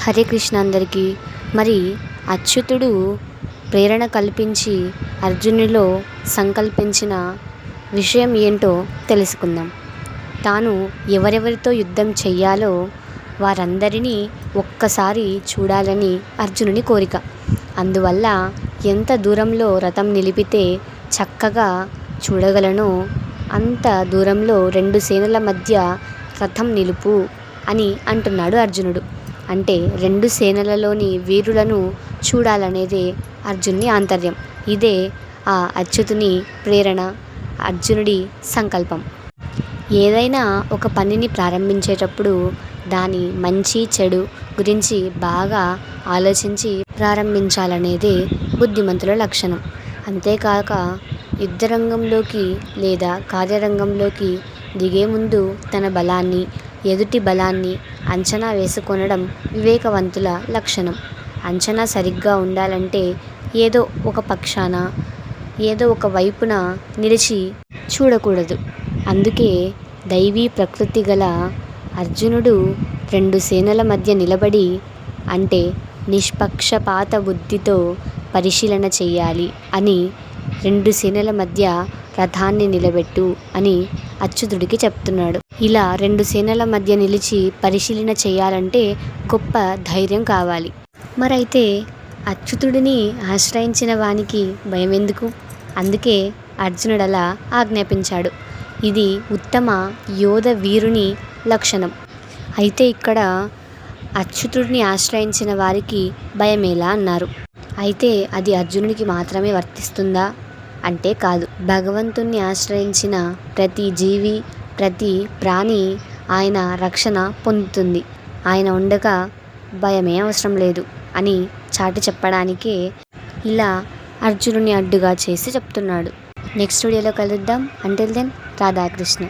హరే కృష్ణ అందరికీ. మరి అచ్యుతుడు ప్రేరణ కల్పించి అర్జునుడిలో సంకల్పించిన విషయం ఏంటో తెలుసుకుందాం. తాను ఎవరెవరితో యుద్ధం చెయ్యాలో వారందరినీ ఒక్కసారి చూడాలని అర్జునుని కోరిక. అందువల్ల ఎంత దూరంలో రథం నిలిపితే చక్కగా చూడగలనో అంత దూరంలో 2 సేనల మధ్య రథం నిలుపు అని అంటున్నాడు అర్జునుడు. అంటే 2 సేనలలోని వీరులను చూడాలనేదే అర్జునుని ఆంతర్యం. ఇదే ఆ అచ్యుతుని ప్రేరణ, అర్జునుడి సంకల్పం. ఏదైనా ఒక పనిని ప్రారంభించేటప్పుడు దాని మంచి చెడు గురించి బాగా ఆలోచించి ప్రారంభించాలనేదే బుద్ధిమంతుల లక్షణం. అంతేకాక యుద్ధరంగంలోకి లేదా కార్యరంగంలోకి దిగే ముందు తన బలాన్ని, ఎదుటి బలాన్ని అంచనా వేసుకొనడం వివేకవంతుల లక్షణం. అంచనా సరిగ్గా ఉండాలంటే ఏదో ఒక పక్షాన, ఏదో ఒక వైపున నిలిచి చూడకూడదు. అందుకే దైవీ ప్రకృతి గల అర్జునుడు 2 సేనల మధ్య నిలబడి, అంటే నిష్పక్షపాత బుద్ధితో పరిశీలన చెయ్యాలి అని 2 సేనల మధ్య రథాన్ని నిలబెట్టు అని అచ్యుతుడికి చెప్తున్నాడు. ఇలా 2 సేనల మధ్య నిలిచి పరిశీలన చేయాలంటే గొప్ప ధైర్యం కావాలి. మరైతే అచ్యుతుడిని ఆశ్రయించిన వానికి భయం ఎందుకు? అందుకే అర్జునుడలా ఆజ్ఞాపించాడు. ఇది ఉత్తమ యోధ వీరుని లక్షణం. అయితే ఇక్కడ అచ్యుతుడిని ఆశ్రయించిన వారికి భయమేలా అన్నారు. అయితే అది అర్జునుడికి మాత్రమే వర్తిస్తుందా అంటే కాదు. భగవంతుణ్ణి ఆశ్రయించిన ప్రతి జీవి, ప్రతి ప్రాణి ఆయన రక్షణ పొందుతుంది. ఆయన ఉండగా భయమే అవసరం లేదు అని చాటి చెప్పడానికే ఇలా అర్జునుని అడ్డుగా చేసి చెప్తున్నాడు. నెక్స్ట్ వీడియోలో కలుద్దాం. Until then Radhakrishna.